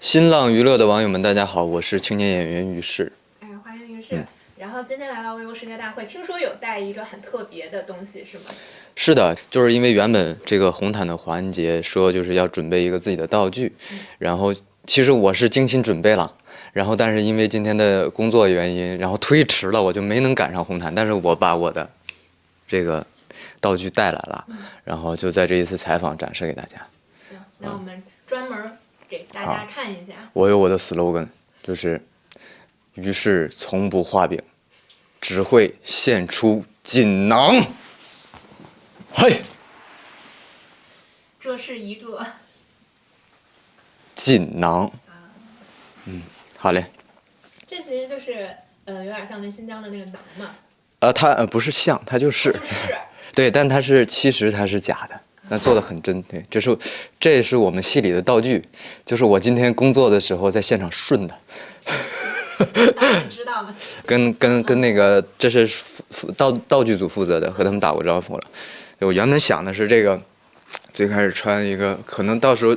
新浪娱乐的网友们，大家好，我是青年演员于适。欢迎于适。然后今天来到微博世界大会，听说有带一个很特别的东西，是吗？是的，就是因为原本这个红毯的环节说就是要准备一个自己的道具，然后其实我是精心准备了，然后但是因为今天的工作原因，然后推迟了，我就没能赶上红毯，但是我把我的这个道具带来了，然后就在这一次采访展示给大家。行，那我们专门给大家看一下。我有我的 slogan， 就是于是从不画饼，只会献出锦囊。嘿，这是一个锦囊。好嘞。这其实就是有点像那新疆的那个馕嘛。它不是像，它就是。对，但其实它是假的，那做的很真。对，这是我们戏里的道具，就是我今天工作的时候在现场顺的。你知道吗？跟那个这是道具组负责的，和他们打过招呼了。我原本想的是这个，最开始穿一个，可能到时候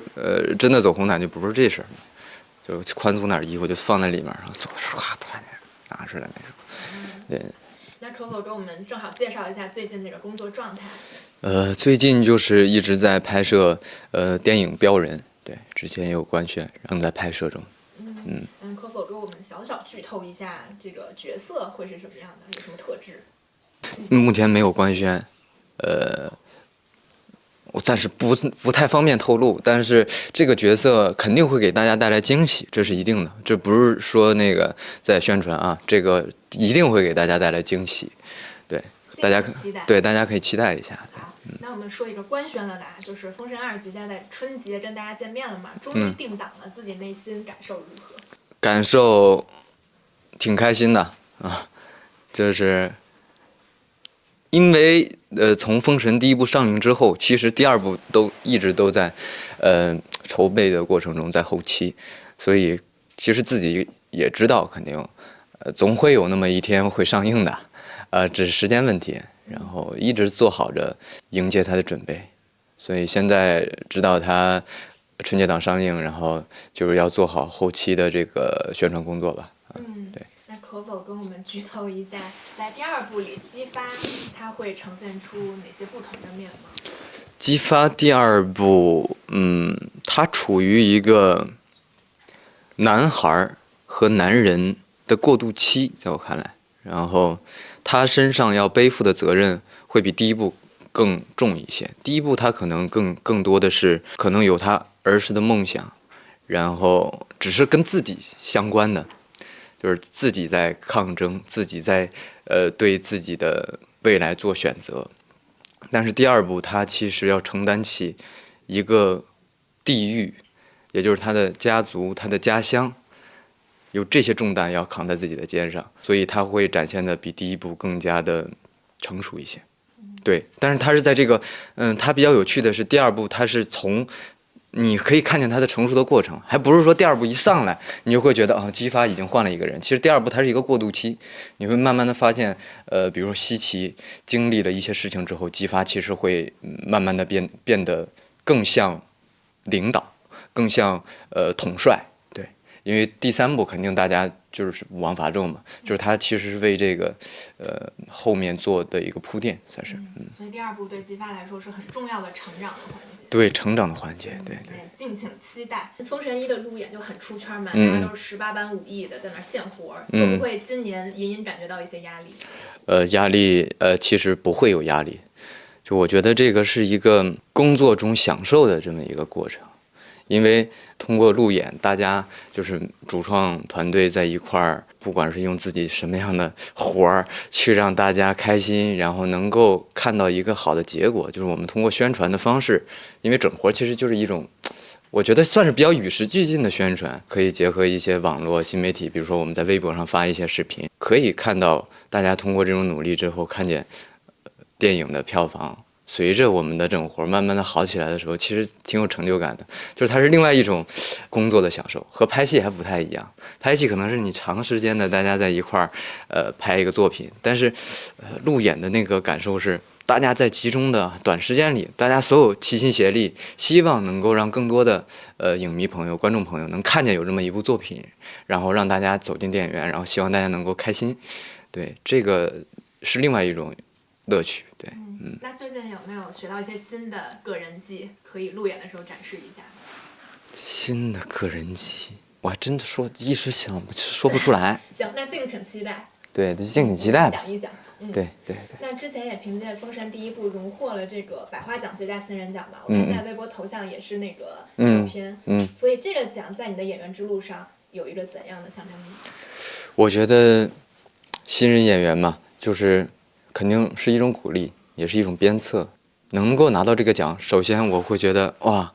真的走红毯就不是这身，就宽松点衣服就放在里面，然后走的时候突然间拿出来那种。对。那可否给我们正好介绍一下最近那个工作状态？最近就是一直在拍摄电影《标人》，对，之前也有官宣，正在拍摄中。可否给我们小小剧透一下这个角色会是什么样的，有什么特质？目前没有官宣，我暂时不太方便透露，但是这个角色肯定会给大家带来惊喜，这是一定的。这不是说那个在宣传啊，这个一定会给大家带来惊喜，对，大家可以期待一下。好，那我们说一个官宣了的，就是《封神2》即将在春节跟大家见面了嘛，终于定档了，自己内心感受如何？感受挺开心的啊，就是因为从《封神》第一部上映之后，其实第二部一直都在筹备的过程中，在后期，所以其实自己也知道肯定总会有那么一天会上映的，只是时间问题。然后一直做好着迎接它的准备，所以现在知道它春节档上映，然后就是要做好后期的这个宣传工作吧。对。那可否跟我们剧透一下，在第二部里姬发它会呈现出哪些不同的面貌？姬发第二部，它处于一个男孩和男人的过渡期，在我看来，然后他身上要背负的责任会比第一部更重一些。第一部他可能更多的是可能有他儿时的梦想，然后只是跟自己相关的，就是自己在抗争，自己在对自己的未来做选择。但是第二部他其实要承担起一个地域，也就是他的家族、他的家乡，有这些重担要扛在自己的肩上，所以他会展现的比第一部更加的成熟一些。对，但是他是在这个，他比较有趣的是第二部，他是从你可以看见他的成熟的过程，还不是说第二部一上来你就会觉得姬发已经换了一个人。其实第二部它是一个过渡期，你会慢慢的发现，比如说西岐经历了一些事情之后，姬发其实会慢慢的变得更像领导，更像统帅。对，因为第三部肯定大家就是武王伐纣嘛，就是他其实是为这个后面做的一个铺垫，算是。所以第二部对姬发来说是很重要的成长的环节。对，成长的环节，对。敬请期待。封神一的路演就很出圈嘛，大家都是18般武艺的在那现活，会不会今年隐隐感觉到一些压力？压力其实不会有压力，就我觉得这个是一个工作中享受的这么一个过程。因为通过路演，大家就是主创团队在一块儿，不管是用自己什么样的活儿去让大家开心，然后能够看到一个好的结果，就是我们通过宣传的方式，因为整活其实就是一种，我觉得算是比较与时俱进的宣传，可以结合一些网络新媒体，比如说我们在微博上发一些视频，可以看到大家通过这种努力之后，看见电影的票房随着我们的整活慢慢的好起来的时候，其实挺有成就感的，就是它是另外一种工作的享受，和拍戏还不太一样。拍戏可能是你长时间的大家在一块儿，拍一个作品，但是路演的那个感受是大家在集中的短时间里，大家所有齐心协力，希望能够让更多的影迷朋友、观众朋友能看见有这么一部作品，然后让大家走进电影院，然后希望大家能够开心。对，这个是另外一种乐趣。对，那最近有没有学到一些新的个人技，可以路演的时候展示一下？新的个人技，我还真的一时说不出来。行，那敬请期待。对，就敬请期待吧。想一想。对。那之前也凭借《封神》第一部荣获了这个百花奖最佳新人奖吧？我看现在微博头像也是那个照片。所以这个奖在你的演员之路上有一个怎样的象征意义？我觉得新人演员嘛，就是肯定是一种鼓励，也是一种鞭策。能够拿到这个奖，首先我会觉得哇，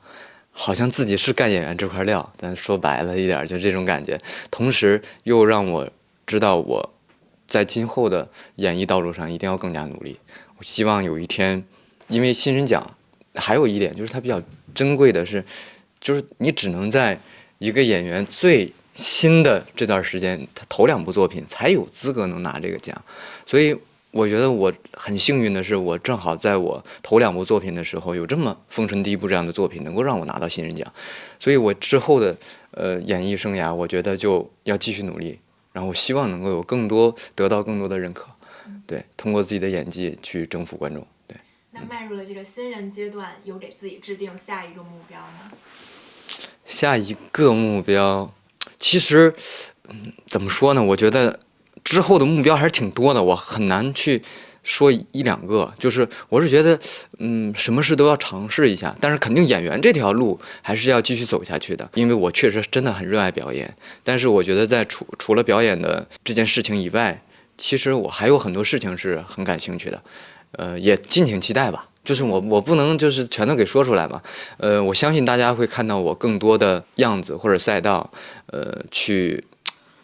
好像自己是干演员这块料，但说白了一点就这种感觉。同时又让我知道我在今后的演艺道路上一定要更加努力。我希望有一天，因为新人奖还有一点就是它比较珍贵的是，就是你只能在一个演员最新的这段时间，他头2部作品才有资格能拿这个奖。所以我觉得我很幸运的是，我正好在我头2部作品的时候有这么《封神》第一部这样的作品能够让我拿到新人奖。所以我之后的演艺生涯，我觉得就要继续努力。然后我希望能够有得到更多的认可，对，通过自己的演技去征服观众，对。那迈入了这个新人阶段，有给自己制定下一个目标吗？下一个目标，其实，怎么说呢？我觉得之后的目标还是挺多的，我很难去说1、2个。就是我是觉得，什么事都要尝试一下，但是肯定演员这条路还是要继续走下去的，因为我确实真的很热爱表演。但是我觉得在除了表演的这件事情以外，其实我还有很多事情是很感兴趣的，也敬请期待吧。就是我不能就是全都给说出来嘛，我相信大家会看到我更多的样子或者赛道，去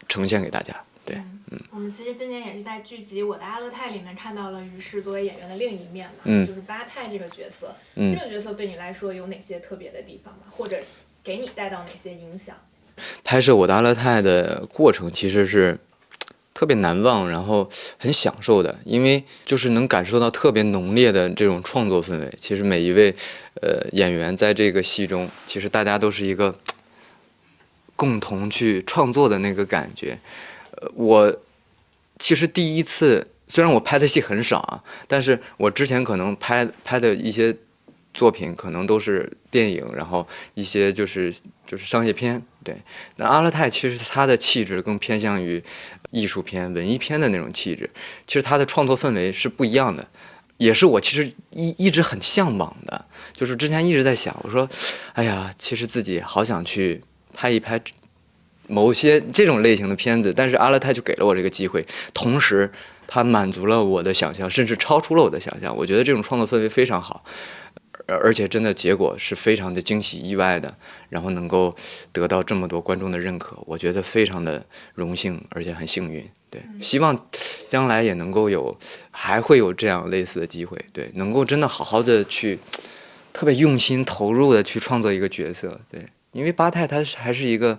呈现给大家。对，我们其实今年也是在剧集《我的阿勒泰》里面看到了于适作为演员的另一面嘛，就是八泰这个角色。这个角色对你来说有哪些特别的地方吗？或者给你带到哪些影响？拍摄《我的阿勒泰》的过程其实是特别难忘，然后很享受的，因为就是能感受到特别浓烈的这种创作氛围。其实每一位演员在这个戏中，其实大家都是一个共同去创作的那个感觉。我其实第一次，虽然我拍的戏很少啊，但是我之前可能拍的一些作品可能都是电影，然后一些就是商业片。对，那阿勒泰其实它的气质更偏向于艺术片、文艺片的那种气质，其实它的创作氛围是不一样的，也是我其实一直很向往的。就是之前一直在想，我说，哎呀，其实自己好想去拍一拍某些这种类型的片子，但是阿勒泰就给了我这个机会，同时它满足了我的想象，甚至超出了我的想象。我觉得这种创作氛围非常好。而且真的结果是非常的惊喜意外的，然后能够得到这么多观众的认可，我觉得非常的荣幸，而且很幸运。对，希望将来也能够还会有这样类似的机会，对，能够真的好好的去特别用心投入的去创作一个角色。对，因为八泰他还是一个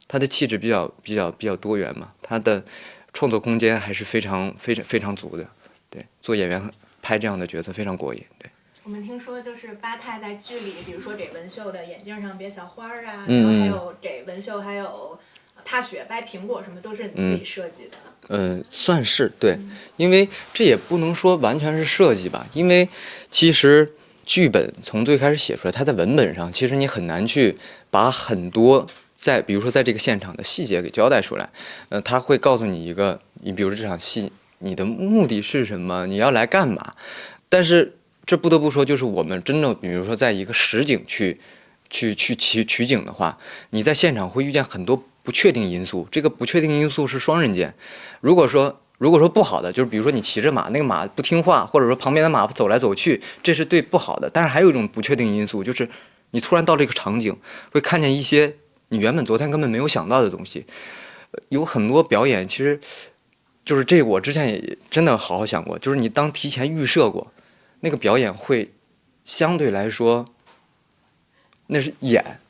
他的气质比较多元嘛，他的创作空间还是非常足的。对，做演员拍这样的角色非常过瘾。对。我们听说就是八泰在剧里，比如说给文秀的眼镜上别小花啊，然后还有给文秀还有踏雪掰苹果什么，都是你自己设计的。算是对，因为这也不能说完全是设计吧，因为其实剧本从最开始写出来，它在文本上其实你很难去把很多比如说在这个现场的细节给交代出来。他会告诉你你比如这场戏你的目的是什么，你要来干嘛，但是这不得不说，就是我们真正，比如说在一个实景去取景的话，你在现场会遇见很多不确定因素。这个不确定因素是双刃剑。如果说不好的，就是比如说你骑着马，那个马不听话，或者说旁边的马走来走去，这是对不好的。但是还有一种不确定因素，就是你突然到这个场景，会看见一些你原本昨天根本没有想到的东西。有很多表演，其实就是这个，我之前也真的好好想过，就是你当提前预设过。那个表演会相对来说，那是演，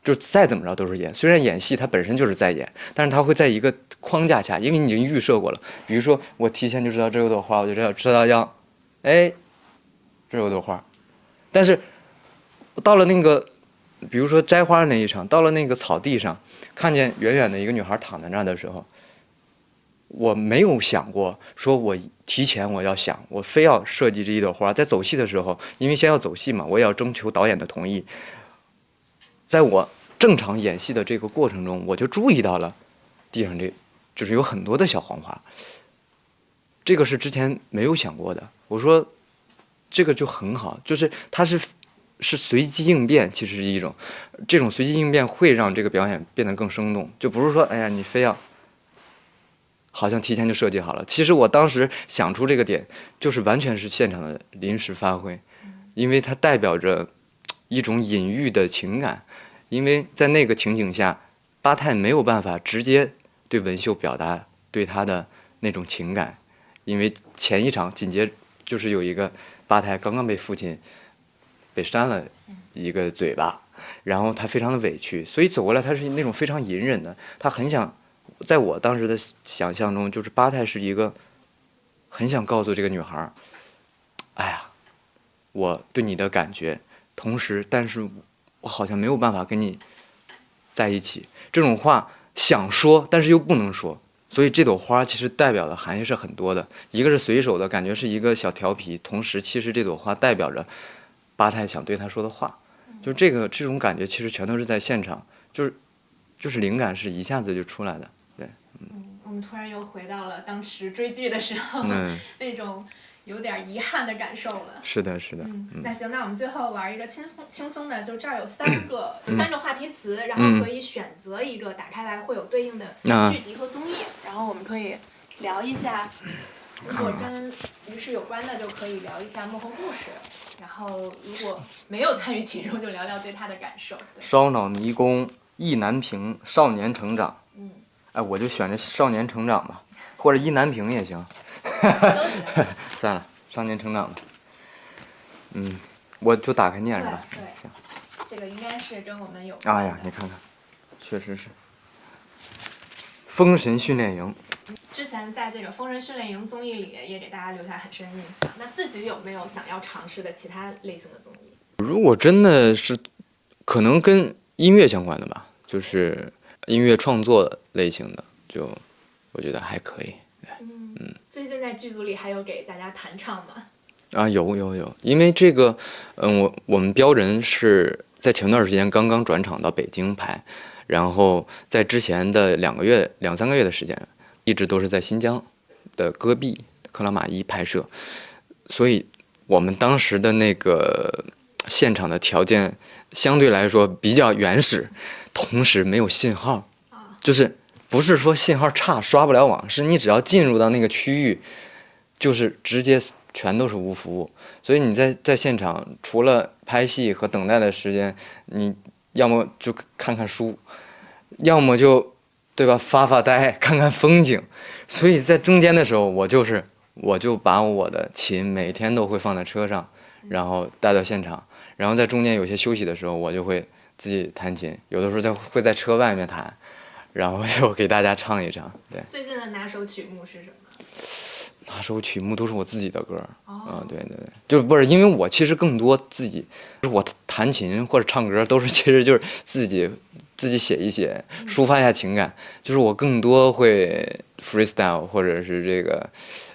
就再怎么着都是演。虽然演戏它本身就是在演，但是它会在一个框架下，因为你已经预设过了。比如说我提前就知道这有朵花，我就知道要，这有朵花。但是到了那个，比如说摘花那一场，到了那个草地上，看见远远的一个女孩躺在那儿的时候，我没有想过说我提前我要想，我非要设计这一朵花。在走戏的时候，因为先要走戏嘛，我也要征求导演的同意。在我正常演戏的这个过程中，我就注意到了地上就是有很多的小黄花。这个是之前没有想过的。我说这个就很好，就是它是随机应变，其实是一种这种随机应变会让这个表演变得更生动，就不是说哎呀你非要好像提前就设计好了。其实我当时想出这个点，就是完全是现场的临时发挥，因为它代表着一种隐喻的情感。因为在那个情景下，八太没有办法直接对文秀表达对他的那种情感，因为前一场紧接就是有一个八太刚刚被父亲被扇了一个嘴巴，然后他非常的委屈，所以走过来他是那种非常隐忍的，他很想，在我当时的想象中，就是八太是一个很想告诉这个女孩，哎呀，我对你的感觉，同时但是我好像没有办法跟你在一起，这种话想说但是又不能说。所以这朵花其实代表的含义是很多的，一个是随手的感觉是一个小调皮，同时其实这朵花代表着八太想对他说的话，就这种感觉其实全都是在现场，就是灵感是一下子就出来的。对，我们突然又回到了当时追剧的时候，那种有点遗憾的感受了。是的，是的。那行，那我们最后玩一个轻松的，就这儿有三种话题词，然后可以选择一个，打开来会有对应的剧集和综艺，然后我们可以聊一下，如果跟于是有关的，就可以聊一下幕后故事，然后如果没有参与其中，就聊聊对他的感受。烧脑迷宫、意难平、少年成长。哎，我就选这少年成长吧，或者意难平也行。算了，少年成长吧。我就打开念是吧？对，行。这个应该是跟我们有。哎呀，你看看，确实是。封神训练营。之前在这个《封神训练营》综艺里也给大家留下很深印象。那自己有没有想要尝试的其他类型的综艺？如果真的是，可能跟音乐相关的吧，就是音乐创作类型的，就我觉得还可以。最近在剧组里还有给大家弹唱吗？啊，有，因为这个，我们标人是在前段时间刚刚转场到北京拍，然后在之前的2三个月的时间，一直都是在新疆的戈壁克拉玛依拍摄，所以我们当时的那个现场的条件相对来说比较原始，同时没有信号，就是不是说信号差刷不了网，是你只要进入到那个区域，就是直接全都是无服务。所以你在现场除了拍戏和等待的时间，你要么就看看书，要么就对吧发呆看看风景。所以在中间的时候，我就把我的琴每天都会放在车上，然后带到现场，然后在中间有些休息的时候，我就会自己弹琴，有的时候会在车外面弹，然后就给大家唱一唱。对，最近的拿手曲目是什么？拿手曲目都是我自己的歌。对，就不是因为我其实更多自己，就是我弹琴或者唱歌都是其实就是自己写一写，抒发一下情感。就是我更多会 freestyle 或者是这个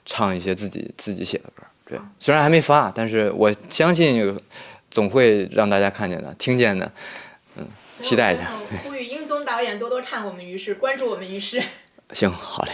唱一些自己写的歌。对，虽然还没发，但是我相信总会让大家看见的、听见的。期待一下。呼吁英宗导演多多看我们于是，关注我们于是。行，好嘞。